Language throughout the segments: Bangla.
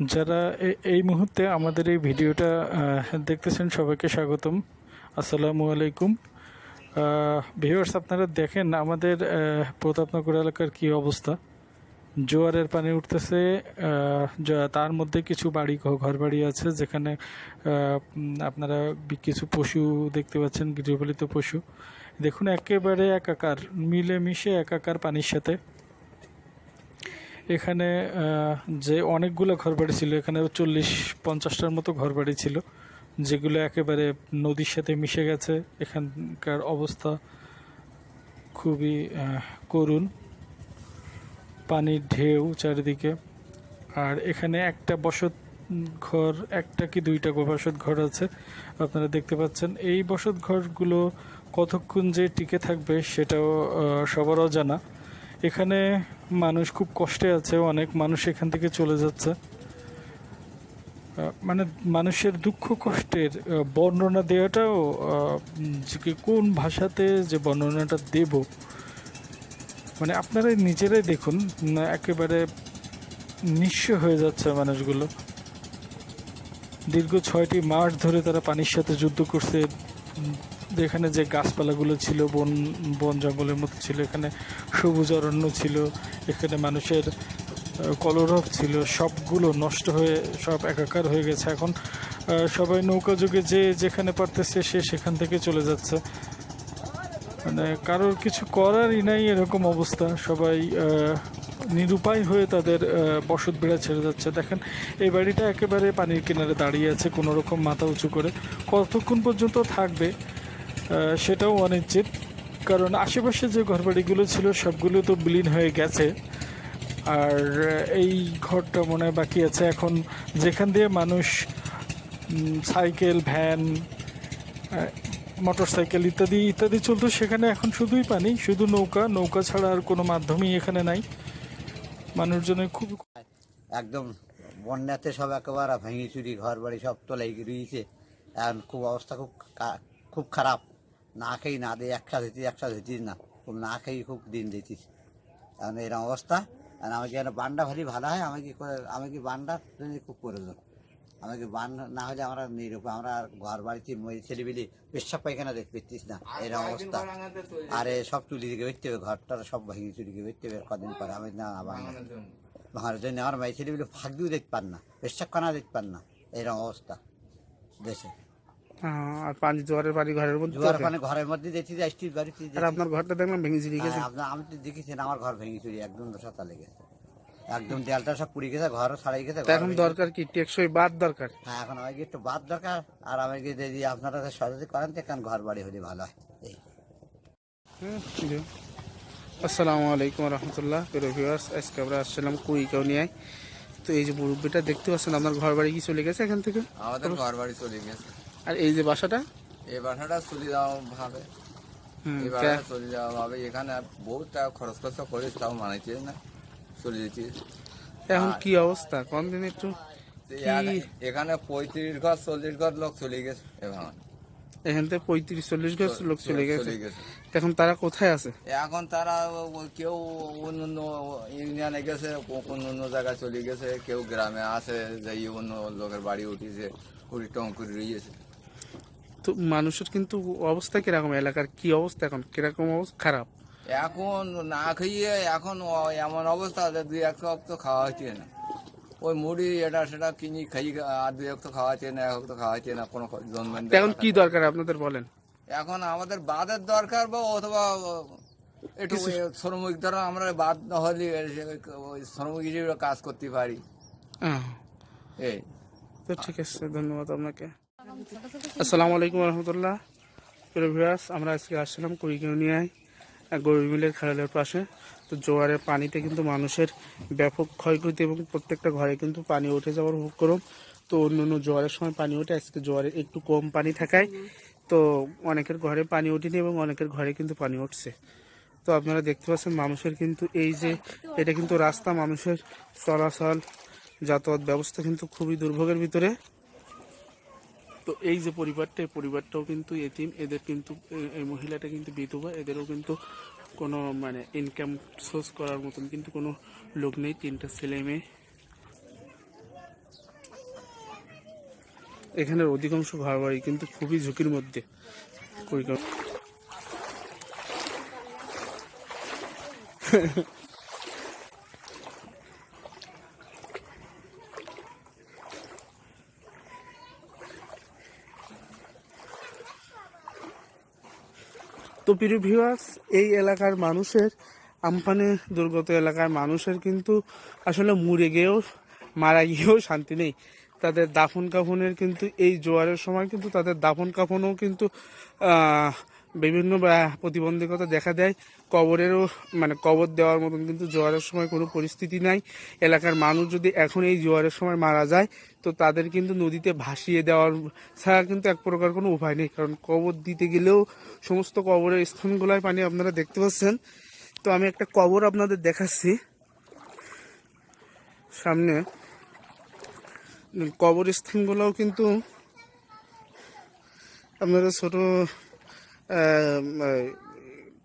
যারা এই মুহূর্তে আমাদের এই ভিডিওটা দেখতেছেন সবাইকে স্বাগতম। আসসালামু আলাইকুম ভিউয়ার্স, আপনারা দেখেন আমাদের প্রতাপনগর এলাকার কি অবস্থা। জোয়ারের পানি উঠতেছে, তার মধ্যে কিছু বাড়ি ঘর বাড়ি আছে যেখানে আপনারা কিছু পশু দেখতে পাচ্ছেন, গৃহপালিত পশু। দেখুন একেবারে একাকার, মিলেমিশে একাকার পানির সাথে। এখানে যে অনেকগুলো ঘরবাড়ি ছিল, এখানে 40-50টার মতো ঘরবাড়ি ছিল যেগুলো একেবারে নদীর সাথে মিশে গেছে। এখানকার অবস্থা খুবই করুণ, পানির ঢেউ চারিদিকে। আর এখানে একটা বসত ঘর, একটা কি দুইটা বসত ঘর আছে আপনারা দেখতে পাচ্ছেন। এই বসত ঘরগুলো কতক্ষণ যে টিকে থাকবে সেটাও সবারও জানা। এখানে মানুষ খুব কষ্টে আছে, অনেক মানুষ এখান থেকে চলে যাচ্ছে। মানে মানুষের দুঃখ কষ্টের বর্ণনা দেওয়াটাও কোন ভাষাতে যে বর্ণনাটা দেব, মানে আপনারা নিজেরাই দেখুন, একেবারে নিঃস্ব হয়ে যাচ্ছে মানুষগুলো। দীর্ঘ 6টি মাস ধরে তারা পানির সাথে যুদ্ধ করছে। যেখানে যে গাছপালাগুলো ছিল বন জঙ্গলের মতো ছিল, এখানে সবুজ অরণ্য ছিল, এখানে মানুষের কলরব ছিল, সবগুলো নষ্ট হয়ে সব একাকার হয়ে গেছে। এখন সবাই নৌকা যুগে যে যেখানে পারতেছে সে সেখান থেকে চলে যাচ্ছে। মানে কারোর কিছু করারই নাই, এরকম অবস্থা। সবাই নিরুপায় হয়ে তাদের বসত বেড়া ছেড়ে যাচ্ছে। দেখেন এই বাড়িটা একেবারে পানির কিনারে দাঁড়িয়ে আছে কোনো রকম মাথা উঁচু করে। কতক্ষণ পর্যন্ত থাকবে সেটাও অনিশ্চিত, কারণ আশেপাশে যে ঘরবাড়িগুলো ছিল সবগুলো তো বিলীন হয়ে গেছে। আর এই ঘরটা মনে হয় বাকি আছে। এখন যেখান দিয়ে মানুষ সাইকেল, ভ্যান, মোটর সাইকেল ইত্যাদি ইত্যাদি চলতো, সেখানে এখন শুধুই পানি, শুধু নৌকা ছাড়া আর কোনো মাধ্যমই এখানে নাই। মানুষজনের খুব একদম বন্যাতে সব একেবারে ভেঙে চুরি, ঘর বাড়ি সব তলাই রয়েছে। এখন খুব অবস্থা খুব খারাপ। না খেয়ে না দিয়ে একসাথে দিতিস না, খুব না খেয়ে খুব দিন দিতিস। এখন এরকম অবস্থা। আর আমাকে যেন বান্ডা ভারী ভালো হয়, আমাকে বান্ডার খুব প্রয়োজন। আমাকে বান না হলে আমরা নিরূপায়, আমরা ঘর বাড়িতে ছেলেবিলি পেশাব পায়খানা দেখতে পেতিস না, এরকম অবস্থা। আরে সব চুলি দিকে বেরতে হবে, ঘরটার সব ভেঙে চুরি দিকে বেরতে হবে কদিন পরে। আমি না ভাঙার জন্য আমার মেয়ে ছেলেবিলি ফাঁক দিয়েও দেখতে পান না, পেশাব খানা দেখতে পান না, এরকম অবস্থা দেশে। আর পানি জোয়ারের পানি ঘরের মধ্যে, জোয়ার পানি ঘরের মধ্যে দেখছি, স্টিল বাড়িতে। আর আপনার ঘরটা দেখলাম ভেঙে চুরি গেছে। আমি তো দেখেছি আমার ঘর ভেঙে চুরি একদম দশা লেগেছে, একদম দেয়ালটা সব পুড়ে গেছে, ঘরও ছাড়াই গেছে। এখন দরকার কি টেকসই বাদ দরকার। হ্যাঁ, এখন আমাকে একটু বাদ দরকার। আর আমাকে যদি আপনারা সহযোগী করেন তো এখন ঘর বাড়ি হলে ভালো হয়। আসসালামু আলাইকুম রহমতুল্লাহ ভিউয়ার্স, আজকে আমরা আসছিলাম কুড়িকাউনিয়ায়। তো এই যে মুরব্বীটা দেখতে পাচ্ছেন, আপনার ঘর বাড়ি কি চলে গেছে এখান থেকে? আমাদের ঘর বাড়ি চলে গেছে। আর এই যে বাসাটা, এই বাসাটা চলে যাওয়া ভাবে, এই বাসাটা চলে যাওয়া ভাবে। এখানে বহুত টাকা খরচ করিস, তাও মানাইছে না, চলে যেতে। এখন কি অবস্থা কোন দিন একটু? এখানে 35 ঘর 40 ঘর লোক চলে গেছে। এখান থেকে 35-40 ঘর লোক চলে গেছে। এখন তারা কোথায় আছে? এখন তারা কেউ অন্য ইউনিয়নে গেছে, অন্য জায়গায় চলে গেছে, কেউ গ্রামে আছে, যে অন্য লোকের বাড়ি উঠেছে, টং করে রয়েছে। তো মানুষের কিন্তু অবস্থা কিরকম, এলাকার কি অবস্থা এখন, কিরকম অবস্থা? খারাপ। এখন না খাইয়ে এখন এমন অবস্থা যে 2-1 তো খাওয়া হচ্ছে না। ওই মুড়ি এটা সেটা কিনি খাই, আর 2 তো খাওয়া হচ্ছে না, 1 তো খাওয়া হচ্ছে না, কোনো জন্মেন। এখন কি দরকার আপনাদের বলেন? এখন আমাদের বাদের দরকার, বা অথবা একটু শ্রমিক দ্বারা আমরা বাদ না হলে শ্রমিক হিসেবে কাজ করতে পারি। এই তো ঠিক আছে, ধন্যবাদ আপনাকে। আসসালামু আলাইকুম রহমতুল্লাহ ভিউয়ার্স, আমরা আজকে আসছিলাম কুড়িকাউনিয়ায় গরুর মিলের খালের পাশে। তো জোয়ারের পানিতে কিন্তু মানুষের ব্যাপক ক্ষয়ক্ষতি এবং প্রত্যেকটা ঘরে কিন্তু পানি উঠে যাওয়ার উপক্রম। তো অন্য জোয়ারের সময় পানি ওঠে, আজকে জোয়ারে একটু কম পানি থাকায় তো অনেকের ঘরে পানি ওঠেনি এবং অনেকের ঘরে কিন্তু পানি উঠছে। তো আপনারা দেখতে পাচ্ছেন মানুষের কিন্তু এই যে এটা কিন্তু রাস্তা, মানুষের চলাচল যাতায়াত ব্যবস্থা কিন্তু খুবই দুর্ভোগের ভিতরে। তো এই যে পরিবারটাও কিন্তু এতিম, এদের কিন্তু এই মহিলাটা কিন্তু বিধবা, এদেরও কিন্তু কোনো মানে ইনকাম সোর্স করার মতন কিন্তু কোনো লোক নেই। 3টা ছেলে মেয়ে। এখানের অধিকাংশ ঘরবাড়ি কিন্তু খুবই ঝুঁকির মধ্যে। কুড়িগ্রাম তো প্রিয় ভিউয়ার্স, এই এলাকার মানুষের, আমফানে দুর্গত এলাকার মানুষের কিন্তু আসলে মরে গিয়েও, মারা গিয়েও শান্তি নেই। তাদের দাফন কাফনের কিন্তু এই জোয়ারের সময় কিন্তু তাদের দাফন কাফনও কিন্তু বিভিন্ন প্রতিবন্ধকতা দেখা দেয়। কবরেরও কবর দেওয়ার মতন কিন্তু জোয়ারের সময় কোনো পরিস্থিতি নাই। এলাকার মানুষ যদি এখন এই জোয়ারের সময় মারা যায় তো তাদের কিন্তু নদীতে ভাসিয়ে দেওয়ার ছাড়া কিন্তু এক প্রকার কোনো উপায় নেই, কারণ কবর দিতে গেলেও সমস্ত কবরের স্থানগুলোয় পানি আপনারা দেখতে পাচ্ছেন। তো আমি একটা কবর আপনাদের দেখাচ্ছি সামনে। কবরস্থানগুলোও কিন্তু আপনারা ছোট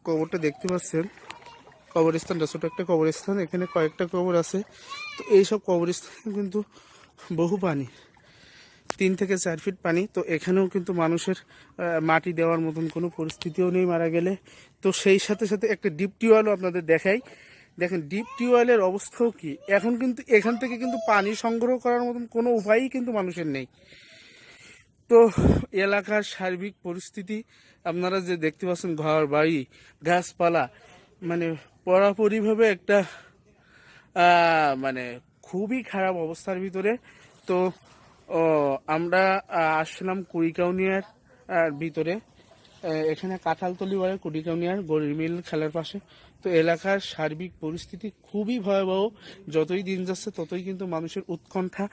কবরটা দেখতে পাচ্ছেন। কবরস্থানটা ছোট একটা কবরস্থান, এখানে কয়েকটা কবর আছে। তো এইসব কবরস্থানে কিন্তু বহু পানি, 3 থেকে 4 ফিট পানি। তো এখানেও কিন্তু মানুষের মাটি দেওয়ার মতন কোনো পরিস্থিতিও নেই মারা গেলে। তো সেই সাথে সাথে একটা ডিপ টিউবওয়েলও আপনাদের দেখাই। দেখেন ডিপ টিউবওয়েলের অবস্থাও কি, এখন কিন্তু এখান থেকে কিন্তু পানি সংগ্রহ করার মতন কোনো উপায়ই কিন্তু মানুষের নেই। তো এলাকার সার্বিক পরিস্থিতি আপনারা যে দেখতে পাচ্ছেন, ঘর বাড়ি গাছপালা পুরোপুরিভাবে একটা খুবই খারাপ অবস্থার ভিতরে। তো আমরা আসলাম কুড়িকাউনিয়ার ভিতরে, এখানে কাঁঠালতলি বলে কুড়িকাউনিয়ার গরিব মিল খেলার পাশে। তো এলাকার সার্বিক পরিস্থিতি খুবই ভয়াবহ। যতই দিন যাচ্ছে ততই কিন্তু মানুষের উৎকণ্ঠা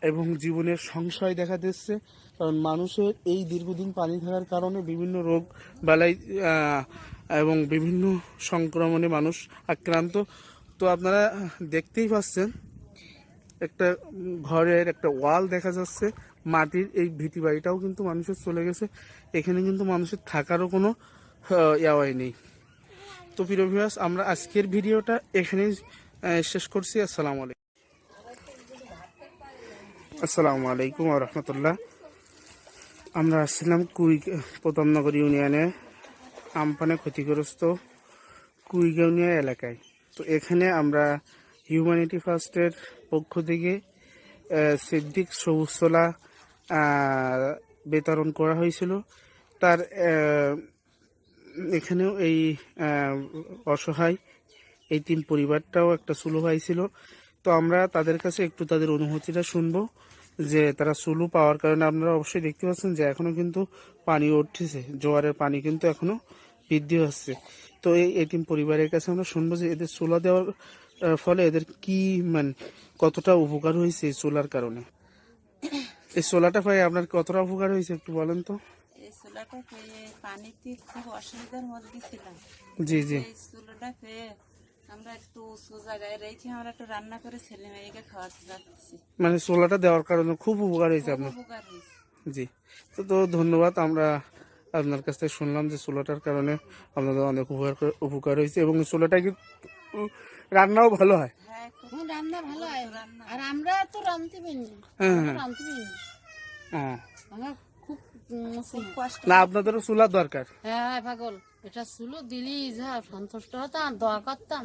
এবং জীবনের সংশয় দেখা দিচ্ছে, কারণ মানুষের এই দীর্ঘদিন পানি থাকার কারণে বিভিন্ন রোগ বালাই এবং বিভিন্ন সংক্রমণে মানুষ আক্রান্ত। তো আপনারা দেখতেই পাচ্ছেন একটা ঘরের একটা ওয়াল দেখা যাচ্ছে মাটির, এই ভীতি বাড়িটাও কিন্তু মানুষের চলে গেছে। এখানে কিন্তু মানুষের থাকারও কোনো ইয়াওয়াই নেই। তো প্রিয় ভিউয়ার্স, আমরা আজকের ভিডিওটা এখানেই শেষ করছি। আসসালামু আলাইকুম ওয়া রাহমাতুল্লাহ। আমরা আসছিলাম প্রতাপনগর ইউনিয়নে আমপানে ক্ষতিগ্রস্ত কুড়িগাউনিয়া এলাকায়। তো এখানে আমরা হিউম্যানিটি ফার্স্টের পক্ষ থেকে সিদ্দিক সবুজতলা বিতরণ করা হয়েছিল। তার এখানেও এই অসহায় এই 3 পরিবারটাও একটা সুলু পাইছিল। তো আমরা তাদের কাছে একটু তাদের অনুভূতিটা শুনবো, যে তারা সুলু পাওয়ার কারণে আপনারা অবশ্যই দেখতে পাচ্ছেন যে এখনো কিন্তু পানি উঠতেছে, জোয়ারের পানি কিন্তু এখনো বৃদ্ধি হচ্ছে। তো এই 3 পরিবারের কাছে আমরা শুনবো যে এদের চুলা দেওয়ার ফলে এদের কি কতটা উপকার হয়েছে এই চুলার কারণে। এই চুলাটা পাই আপনার কতটা উপকার হয়েছে একটু বলেন তো। এই চুলাটা পেয়ে পানিতে খুব অসুবিধার মধ্যে ছিলাম। জি জি। এই চুলাটা পেয়ে আমরা একটু উঁচু জায়গায় রেখে আমরা একটু রান্না করে ছেলে মেয়েকে খাওয়াতে যাচ্ছি। চুলাটা দেওয়ার কারণে খুব উপকার হয়েছে খুব আপনার। উপকার হয়েছে। জি। তো ধন্যবাদ। আমরা আপনার কাছ থেকে শুনলাম যে চুলাটার কারণে আপনাদের অনেক উপকার হয়েছে এবং চুলাটা কি রান্নাও ভালো হয়। হ্যাঁ, খুব রান্না ভালো হয়। রান্না। আর আমরা তো রাঁধতে পারিনি, হ্যাঁ রাঁধতে পারিনি। হ্যাঁ। আমার খুব খুব কষ্ট। না, আপনাদেরও চুলার দরকার। হ্যাঁ পাগল, এটা ছিল দিলি যা সন্তুষ্ট হতাম, দোয়া করতাম।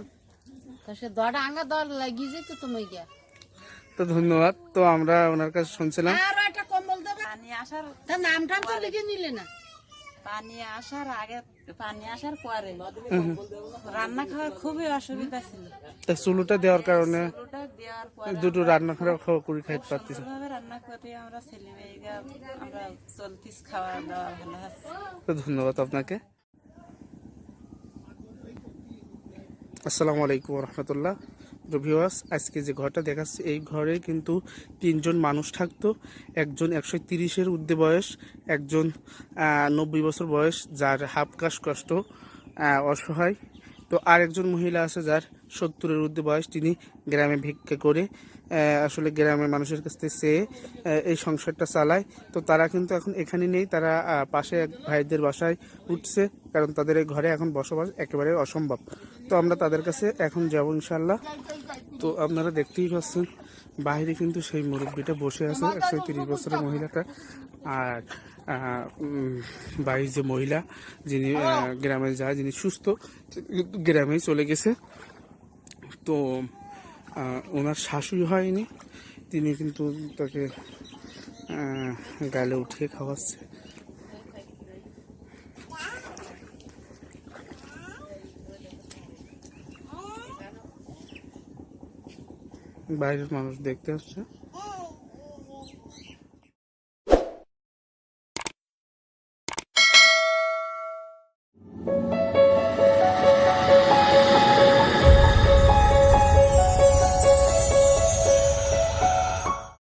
তা সে দোয়াটা আঙ্গা দর লাগিয়ে যেত তুমি গিয়া। তো ধন্যবাদ। তো আমরা ওনার কাছে শুনছিলাম। আরো একটা কম্বল দেবে। পানি আসার তার নাম টাম তো লিখে নিলে না। পানি আসার আগে, পানি আসার পরে রান্না খাওয়ার খুবই অসুবিধা ছিল। তা চুলুটা দেওয়ার কারণে চুলোটা দেওয়ার পরে দুটো রান্না করে খাইতে পারতেছি। সুন্দরভাবে রান্না করে আমরা ছেলে মেয়েকে আমরা চলতিস, খাওয়া দাওয়া ভালো হচ্ছে। তো ধন্যবাদ আপনাকে। আসসালামু আলাইকুম রহমতুল্লাহ। ভিউয়ার্স, আজকে যে ঘরটা দেখাচ্ছি এই ঘরে কিন্তু 3 জন মানুষ থাকতো। একজন 130-এর ঊর্ধ্বে বয়স, একজন 90 বছর বয়স যার হাফ কষ্ট অসহায়। তো আর একজন মহিলা আছে যার 70-এর ঊর্ধ্বে বয়স, তিনি গ্রামে ভিক্ষা করে আসলে গ্রামের মানুষের কাছ থেকে চেয়ে এই সংসারটা চালায়। তো তারা কিন্তু এখন এখানে নেই, তারা পাশে এক ভাইদের বাসায় উঠছে, কারণ তাদের এই ঘরে এখন বসবাস একেবারে অসম্ভব। তো আমরা তাদের কাছে এখন যাব ইনশাল্লাহ। তো আপনারা দেখতেই পাচ্ছেন বাইরে কিন্তু সেই মুরব্বীটা বসে আছে, 130 বছরের মহিলাটা। আর বাইরে যে মহিলা যিনি গ্রামে যায়, যিনি সুস্থ, গ্রামেই চলে গেছে। তো ওনার শাশুড়ি হয়নি, তিনি কিন্তু তাকে গালে উঠিয়ে খাওয়াচ্ছে। বাইরের মানুষ দেখতে আসছে।